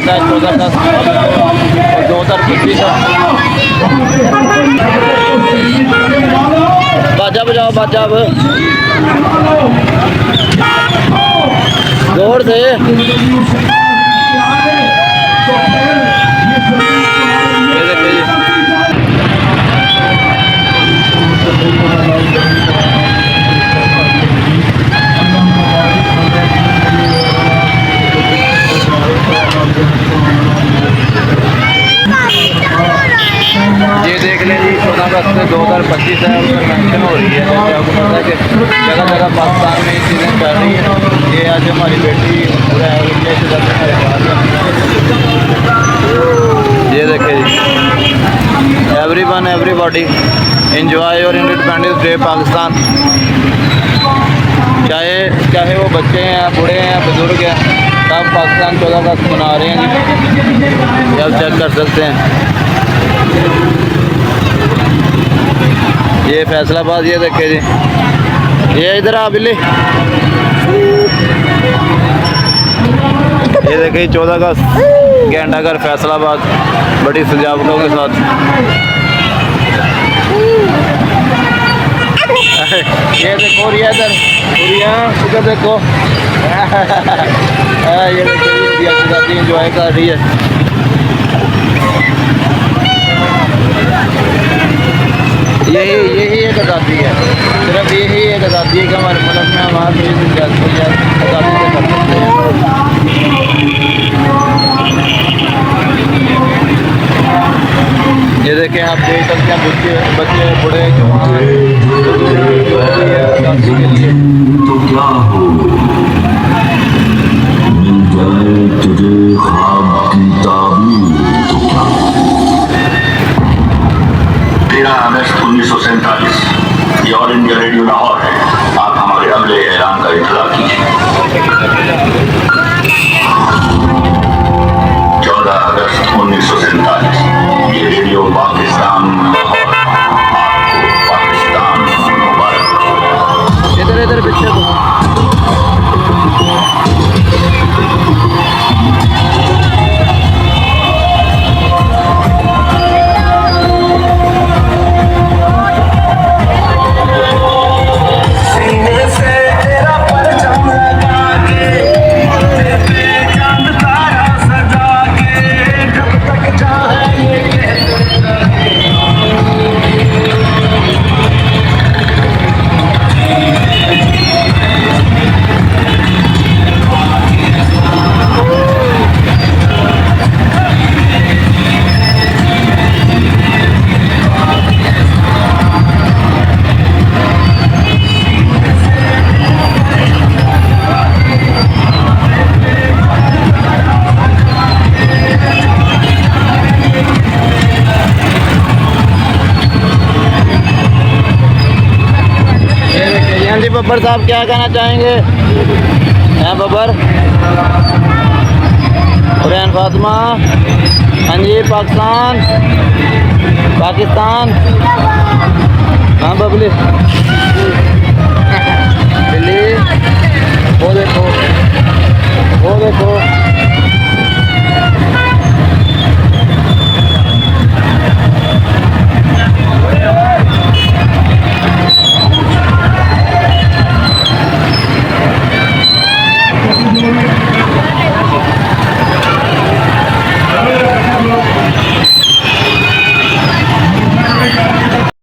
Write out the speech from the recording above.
होता है 14 अगस्त और 2025 बाजा बजाओ बाजा अब जोर से। ये देख लें जी 14 अगस्त 2025 है उसमें मेंशन हो रही है। जैसे आपको पता है कि जगह जगह पाकिस्तान में ये चीज़ें चल रही हैं। ये आज हमारी बेटी पूरा है ये देखे जी everyone everybody enjoy your independence day Pakistan. चाहे वो बच्चे हैं बूढ़े हैं बुजुर्ग हैं सब पाकिस्तान 14 अगस्त मना रहे हैं जी। ये आप चेक कर सकते हैं। ये फैसलाबाद ये देखे जी ये इधर आ बिल्ली ये देखे 14 अगस्त घंटाघर फैसलाबाद बड़ी सजावटों के साथ। ये देखो रिया इधर देखो ये देखो इंडिया की साथी एंजॉय कर रही है। यही एक आज़ादी है सिर्फ यही एक आज़ादी है कि हमारे मुल्क में हमारे आज़ादी से कर सकते हैं। ये देखें आप देख सकते हैं बच्चे बूढ़े जवान आज़ादी के लिए तो क्या हो मिल जाए तुझे ख्वाब की ताबीर तो क्या हो। 13 अगस्त 1947 ये ऑल इंडिया रेडियो लाहौर है। आप हमारे अगले ऐलान का इंतजार कीजिए। 14 अगस्त 1947 ये रेडियो पाकिस्तान लाहौर आपको पाकिस्तान मुबारक। इधर पीछे बब्बर साहब क्या कहना चाहेंगे? हैं बब्बर हुरैन फातिमा हाँ जी पाकिस्तान हाँ बबली